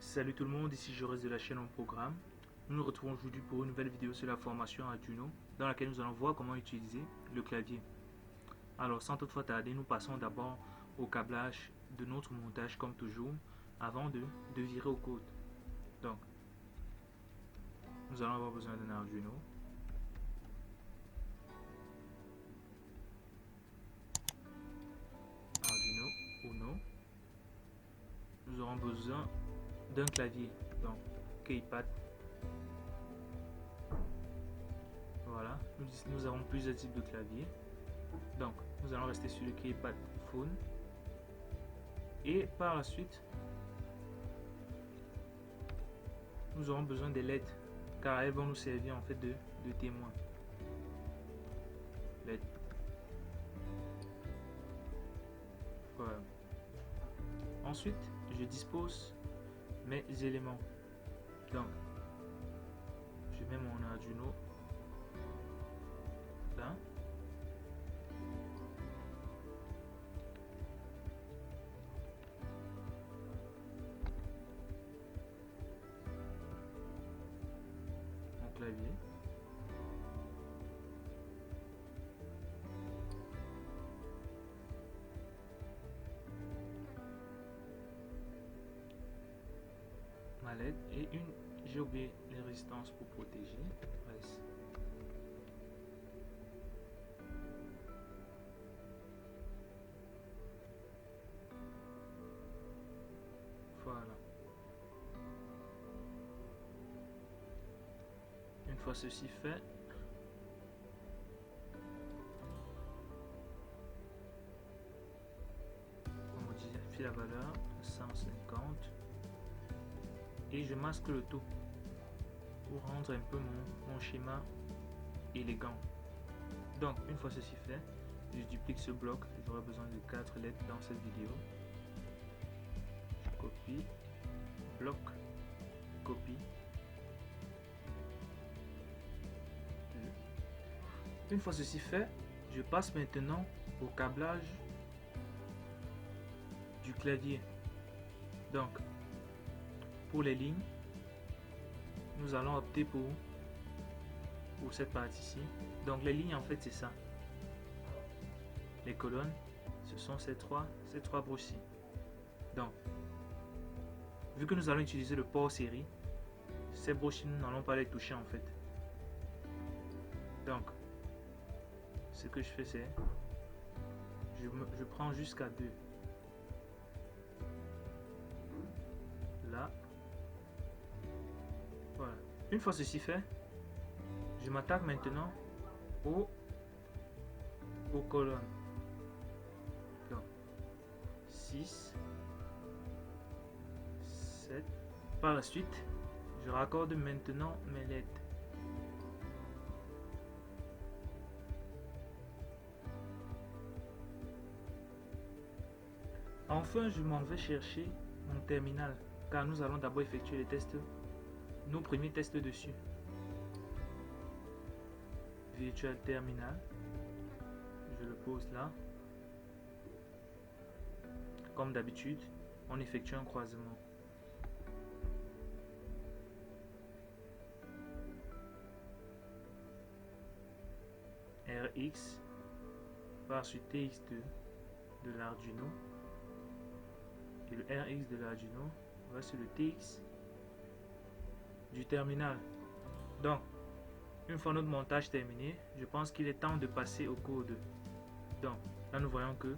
Salut tout le monde, ici Jaurès de la chaîne en programme. Nous nous retrouvons aujourd'hui pour une nouvelle vidéo sur la formation Arduino dans laquelle nous allons voir comment utiliser le clavier. Alors sans toutefois tarder, nous passons d'abord au câblage de notre montage comme toujours avant de virer au code. Donc, nous allons avoir besoin d'un Arduino. Arduino Uno. Nous aurons besoin d'un clavier, donc keypad. Voilà, nous avons plusieurs types de claviers. Donc, nous allons rester sur le keypad phone. Et par la suite, nous aurons besoin des LED, car elles vont nous servir en fait de témoins. LED. Voilà. Ensuite, je dispose mes éléments. Donc, je mets mon Arduino là. Mon clavier. Ma LED et j'ai oublié les résistances pour protéger. Reste. Voilà. Une fois ceci fait, on modifie la valeur 150 et je masque le tout pour rendre un peu mon schéma élégant. Donc une fois ceci fait, je duplique ce bloc. J'aurai besoin de 4 lettres dans cette vidéo. Je copie, bloc, copie. Une fois ceci fait, je passe maintenant au câblage du clavier. Donc, pour les lignes, nous allons opter pour cette partie-ci. Donc, les lignes, en fait, c'est ça. Les colonnes, ce sont ces trois broches-ci. Donc, vu que nous allons utiliser le port série, ces broches, nous n'allons pas les toucher, en fait. Donc, ce que je fais, c'est je prends jusqu'à 2. Là. Voilà. Une fois ceci fait, je m'attaque maintenant aux colonnes. Donc, 6, 7. Par la suite, je raccorde maintenant mes LED. Enfin, je m'en vais chercher mon terminal, car nous allons d'abord effectuer les tests, nos premiers tests dessus. Virtual Terminal, je le pose là. Comme d'habitude, on effectue un croisement. RX par sur TX2 de l'Arduino. Et le RX de l'Arduino va sur le TX du terminal. Donc, une fois notre montage terminé, je pense qu'il est temps de passer au code. Donc, là nous voyons que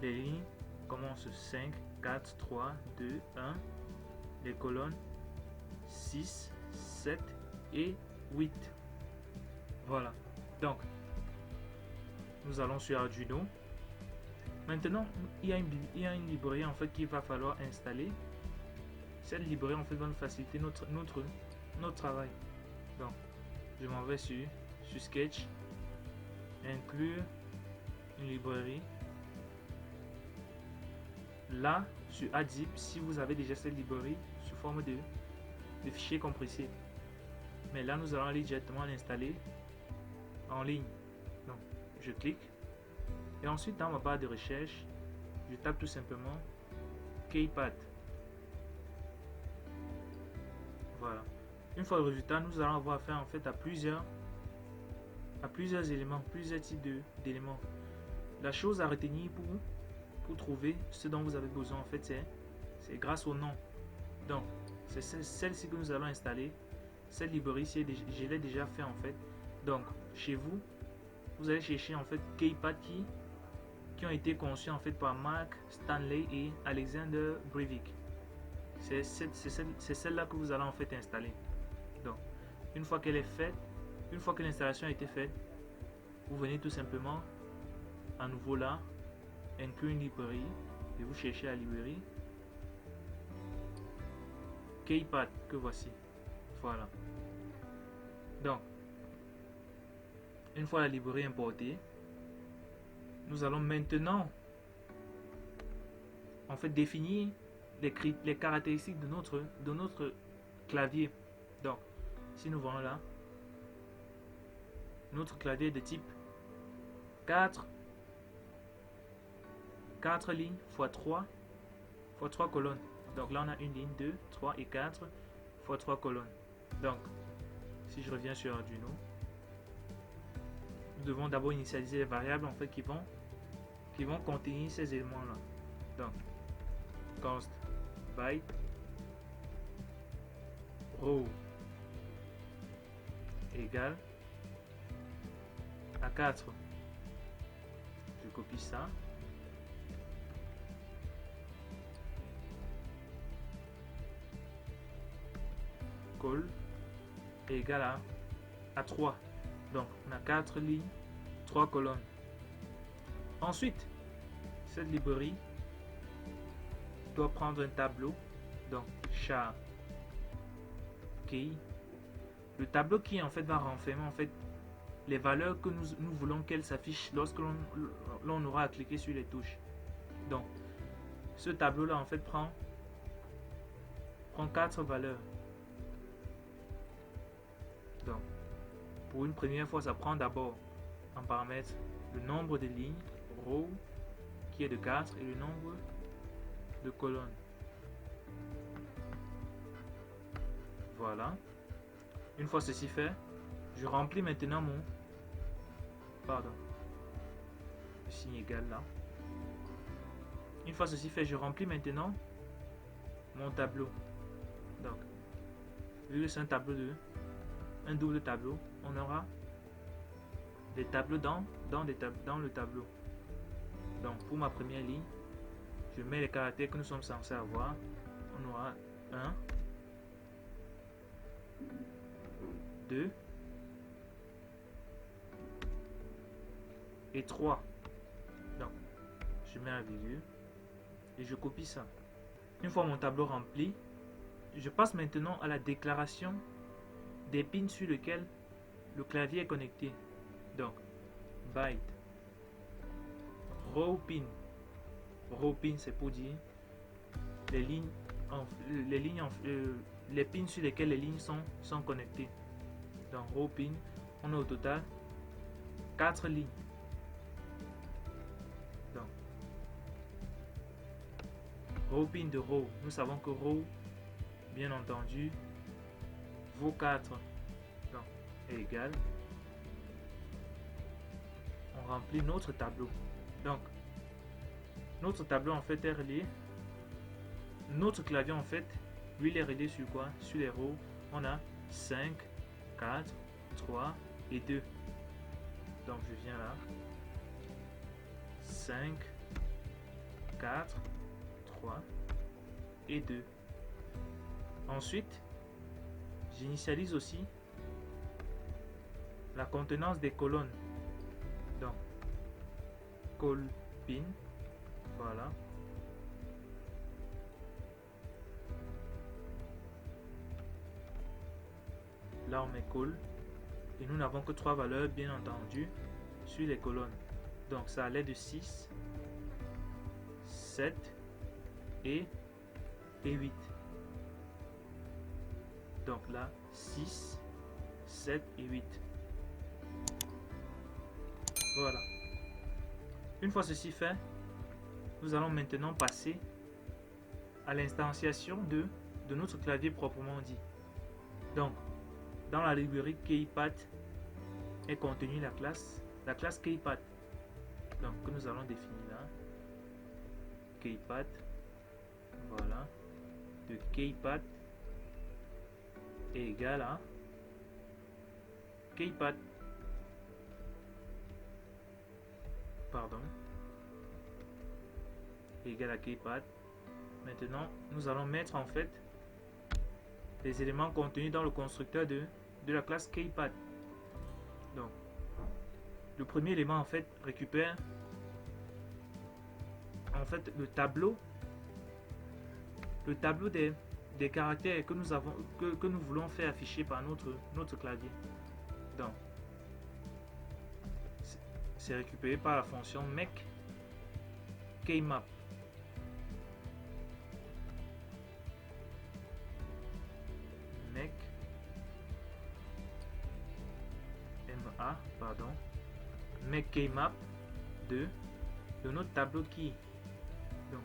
les lignes commencent 5, 4, 3, 2, 1. Les colonnes 6, 7 et 8. Voilà. Donc, nous allons sur Arduino. Maintenant, il y a une librairie en fait qu'il va falloir installer. Cette librairie en fait va nous faciliter notre travail. Donc, je m'en vais sur Sketch, inclure une librairie. Là, sur Add-Zip, si vous avez déjà cette librairie sous forme de fichier compressé. Mais là, nous allons aller directement l'installer en ligne. Donc, je clique. Et ensuite, dans ma barre de recherche, je tape tout simplement Keypad. Une fois le résultat, nous allons avoir affaire en fait à plusieurs éléments, plusieurs types d'éléments. La chose à retenir pour trouver ce dont vous avez besoin en fait, c'est grâce au nom. Donc, c'est celle-ci que nous allons installer. Cette librairie, je l'ai déjà fait en fait. Donc, chez vous, vous allez chercher en fait KeyPad qui ont été conçus en fait par Mark Stanley et Alexander Breivik. C'est celle-là que vous allez en fait installer. Donc, une fois qu'elle est faite, une fois que l'installation a été faite, vous venez tout simplement à nouveau là, inclure une librairie et vous cherchez la librairie KeyPad que voici. Voilà. Donc, une fois la librairie importée, nous allons maintenant en fait définir les caractéristiques de notre clavier. Donc, si nous voyons là, notre clavier est de type 4 lignes x 3 colonnes. Donc là, on a une ligne, 2, 3 et 4 x 3 colonnes. Donc, si je reviens sur Arduino, nous devons d'abord initialiser les variables en fait qui vont contenir ces éléments là. Donc, const byte row égale à 4. Je copie ça. Call égale à 3. Donc, on a 4 lignes, 3 colonnes. Ensuite, cette librairie doit prendre un tableau. Donc, char key. Le tableau qui en fait va renfermer en fait les valeurs que nous voulons qu'elle s'affiche lorsque l'on aura à cliquer sur les touches. Donc, ce tableau là en fait prend 4 valeurs. Donc, pour une première fois, ça prend d'abord en paramètre le nombre de lignes, row, qui est de 4, et le nombre de colonnes. Voilà. Une fois ceci fait, je remplis maintenant le signe égal là. Une fois ceci fait, je remplis maintenant mon tableau. Donc, vu que c'est un tableau un double tableau, on aura des tableaux dans le tableau. Donc, pour ma première ligne, je mets les caractères que nous sommes censés avoir. On aura 1, 2 et 3. Donc, je mets un virgule et je copie ça. Une fois mon tableau rempli, je passe maintenant à la déclaration des pins sur lesquels le clavier est connecté. Donc, byte row pin. Row pin, c'est pour dire les pins sur lesquels les lignes sont connectées. Dans row pin, on a au total 4 lignes. Donc, row pin de row, nous savons que row, bien entendu, vaut 4. Donc, est égal. On remplit notre tableau. Donc, notre tableau en fait est relié. Notre clavier en fait, lui, il est relié sur quoi? Sur les rows. On a 5, 4, 3 et 2. Donc, je viens là. 5, 4, 3 et 2. Ensuite, j'initialise aussi la contenance des colonnes. Donc, call pin, voilà. Là, on met call et nous n'avons que 3 valeurs, bien entendu, sur les colonnes. Donc, ça allait de 6, 7 et 8. Donc là, 6, 7 et 8. Voilà. Une fois ceci fait, nous allons maintenant passer à l'instanciation de notre clavier proprement dit. Donc, dans la librairie KeyPad est contenue la classe KeyPad. Donc que nous allons définir là. KeyPad. Voilà. De KeyPad est égal à KeyPad. Pardon. Égal à KeyPad. Maintenant, nous allons mettre en fait les éléments contenus dans le constructeur de la classe KeyPad. Donc, le premier élément en fait récupère en fait le tableau des caractères que nous avons que nous voulons faire afficher par notre clavier. Donc, c'est récupéré par la fonction make keymap. Make keymap de notre tableau key. Donc,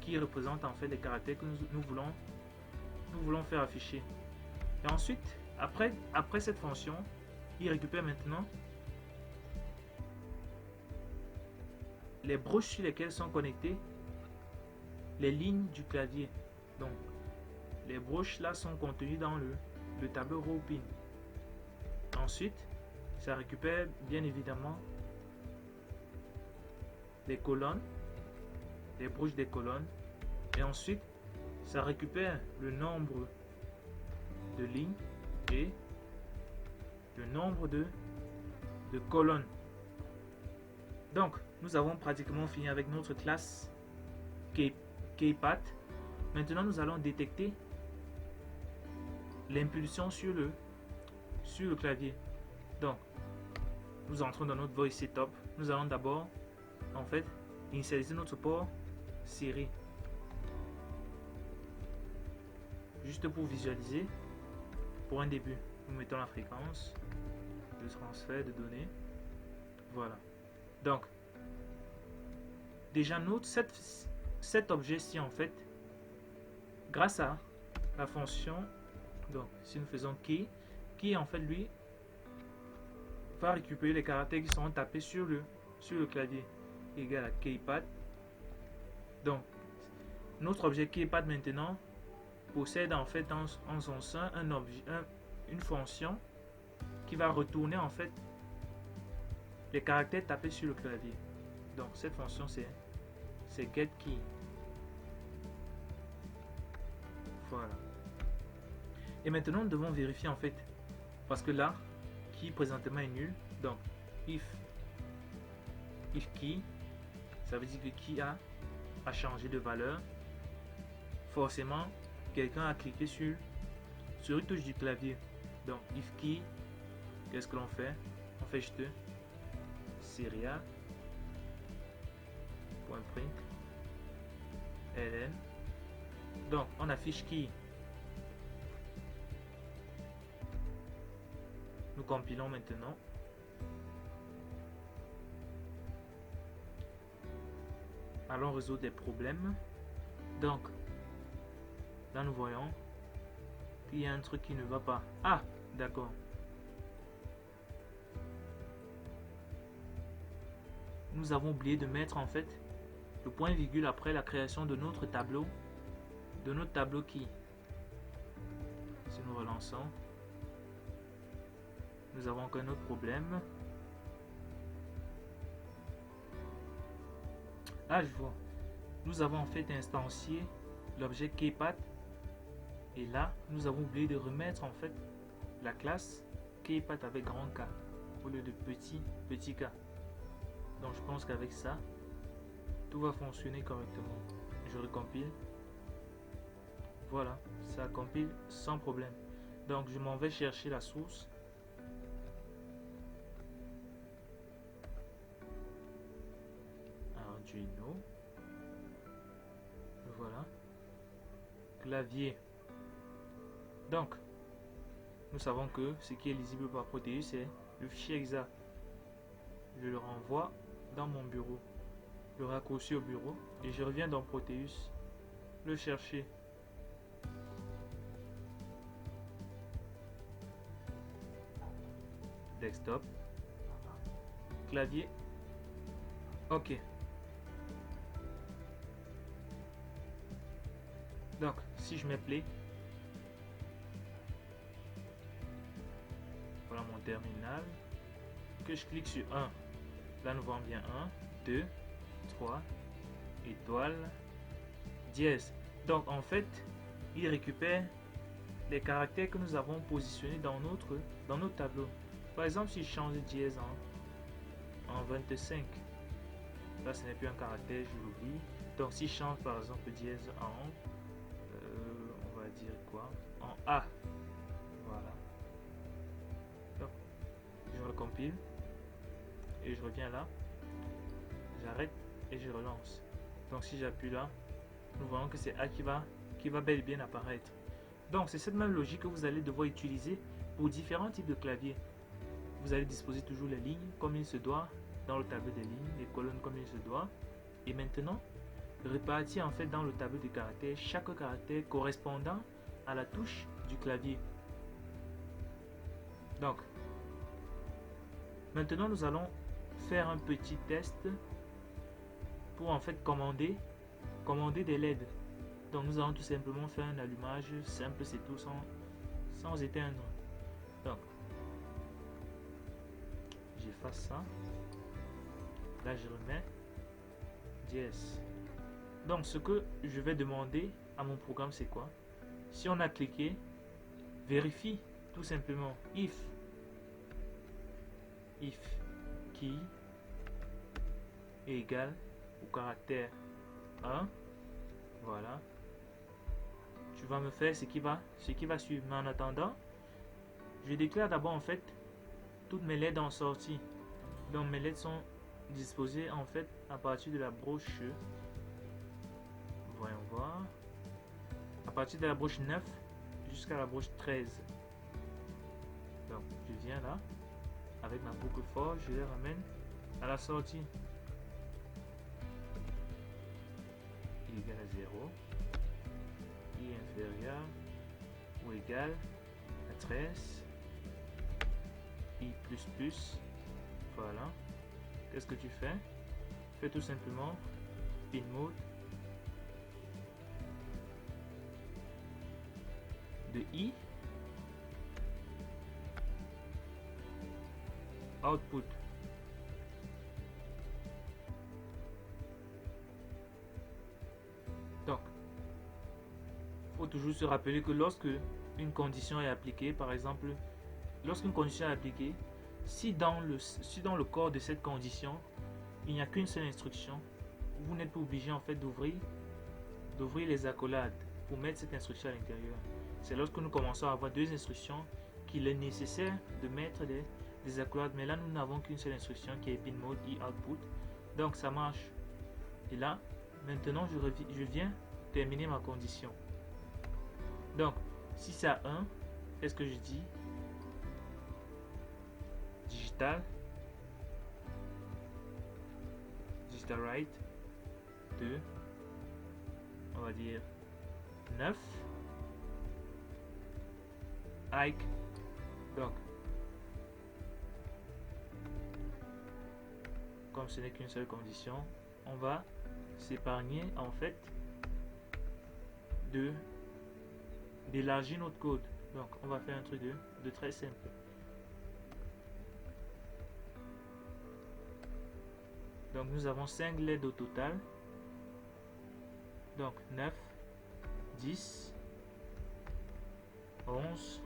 qui représente en fait les caractères que nous voulons faire afficher. Et ensuite, après cette fonction, il récupère maintenant les broches sur lesquelles sont connectées les lignes du clavier. Donc, les broches là sont contenues dans le tableau row pin. Ensuite, ça récupère bien évidemment les colonnes, les broches des colonnes, et ensuite ça récupère le nombre de lignes et le nombre de colonnes. Donc, nous avons pratiquement fini avec notre classe KeyPad. Maintenant, nous allons détecter l'impulsion sur le clavier. Donc, nous entrons dans notre voice setup. Nous allons d'abord en fait initialiser notre port série. Juste pour visualiser, pour un début, nous mettons la fréquence de transfert de données. Voilà. Donc, déjà note cet objet-ci en fait, grâce à la fonction, donc si nous faisons key en fait lui va récupérer les caractères qui seront tapés sur le clavier, égal à KeyPad. Donc, notre objet KeyPad maintenant possède en fait en son sein une fonction qui va retourner en fait les caractères tapés sur le clavier. Donc, cette fonction c'est getKey. Voilà. Et maintenant, nous devons vérifier en fait, parce que là, qui présentement est nul. Donc, if key, ça veut dire que key a changé de valeur. Forcément, quelqu'un a cliqué sur une touche du clavier. Donc, if key, qu'est-ce que l'on fait? On fait juste serial .print ln. Donc, on affiche key. Nous compilons maintenant. Allons résoudre des problèmes. Donc, là nous voyons qu'il y a un truc qui ne va pas. Ah, d'accord. Nous avons oublié de mettre en fait le point virgule après la création de notre tableau key. Si nous relançons, nous avons encore un autre problème. Ah, je vois. Nous avons en fait instancié l'objet KeyPad. Et là, nous avons oublié de remettre en fait la classe KeyPad avec grand K au lieu de petit K. Donc je pense qu'avec ça, tout va fonctionner correctement. Je recompile. Voilà, ça compile sans problème. Donc je m'en vais chercher la source. Arduino. Voilà. Clavier. Donc, nous savons que ce qui est lisible par Proteus, c'est le fichier exa. Je le renvoie dans mon bureau. Le raccourci au bureau. Et je reviens dans Proteus. Le chercher. desktop, clavier, ok. Donc si je mets play, voilà mon terminal, que je clique sur 1, là nous voyons bien 1, 2, 3, étoile, dièse. Donc en fait, il récupère les caractères que nous avons positionnés dans notre tableau. Par exemple, si je change dièse en 25, là ce n'est plus un caractère, je l'oublie. Donc si je change par exemple dièse on va dire quoi, en A, voilà. Donc je recompile et je reviens là, j'arrête et je relance. Donc si j'appuie là, nous voyons que c'est A qui va bel et bien apparaître. Donc c'est cette même logique que vous allez devoir utiliser pour différents types de claviers. Vous allez disposer toujours les lignes comme il se doit dans le tableau des lignes, les colonnes comme il se doit. Et maintenant, répartir en fait dans le tableau des caractères chaque caractère correspondant à la touche du clavier. Donc, maintenant nous allons faire un petit test pour en fait commander des LED. Donc nous allons tout simplement faire un allumage simple, c'est tout, sans éteindre. Donc j'efface ça, là je remets dièse. Donc ce que je vais demander à mon programme, c'est quoi? Si on a cliqué, vérifie tout simplement if key est égal au caractère 1, voilà. Tu vas me faire ce qui va suivre. Mais en attendant, je déclare d'abord en fait toutes mes LED en sortie. Donc mes LED sont disposées en fait à partir de la broche, voyons voir, à partir de la broche 9 jusqu'à la broche 13. Donc je viens là avec ma boucle for, je les ramène à la sortie. Il est égal à 0, i inférieur ou égal à 13, i plus, voilà. Qu'est-ce que tu fais? Fais tout simplement pin mode de i output. Donc, il faut toujours se rappeler que lorsque une condition est appliquée, par exemple, lorsqu'une condition est appliquée, si dans le corps de cette condition, il n'y a qu'une seule instruction, vous n'êtes pas obligé en fait d'ouvrir les accolades pour mettre cette instruction à l'intérieur. C'est lorsque nous commençons à avoir deux instructions qu'il est nécessaire de mettre des accolades. Mais là, nous n'avons qu'une seule instruction qui est pin mode i output. Donc ça marche. Et là, maintenant, je viens terminer ma condition. Donc, si c'est à 1, qu'est-ce que je dis? Digital write 2, on va dire 9, Ike. Donc comme ce n'est qu'une seule condition, on va s'épargner en fait d'élargir notre code. Donc on va faire un truc de très simple. Donc nous avons 5 LED au total. Donc 9, 10, 11,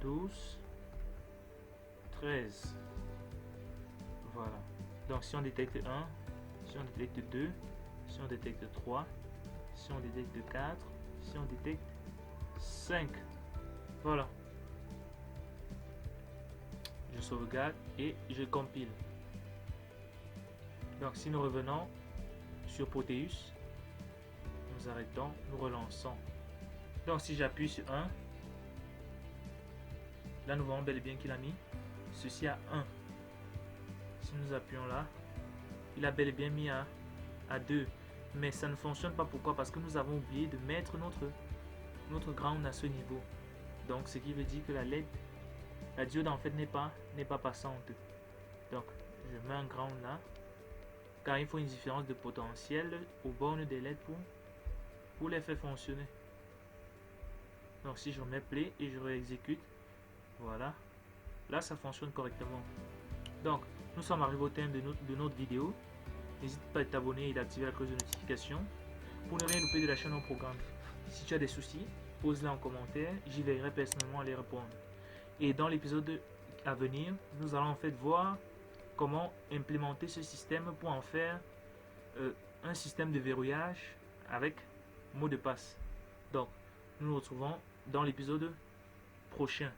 12, 13. Voilà. Donc si on détecte 1, si on détecte 2, si on détecte 3, si on détecte 4, si on détecte 5. Voilà. Je sauvegarde et je compile. Donc si nous revenons sur Proteus, nous arrêtons, nous relançons. Donc si j'appuie sur 1, là nous voyons bel et bien qu'il a mis ceci à 1. Si nous appuyons là, il a bel et bien mis à 2. Mais ça ne fonctionne pas. Pourquoi? Parce que nous avons oublié de mettre notre ground à ce niveau. Donc ce qui veut dire que la LED la diode en fait n'est pas passante. Donc je mets un ground là, car il faut une différence de potentiel aux bornes des LED pour les faire fonctionner. Donc si je remets play et je réexécute, voilà, là ça fonctionne correctement. Donc nous sommes arrivés au terme de notre vidéo. N'hésite pas à t'abonner et d'activer la cloche de notification pour ne rien louper de la chaîne en programme. Si tu as des soucis, pose-les en commentaire, j'y veillerai personnellement à les répondre. Et dans l'épisode à venir, nous allons en fait voir comment implémenter ce système pour en faire un système de verrouillage avec mot de passe. Donc, nous nous retrouvons dans l'épisode prochain.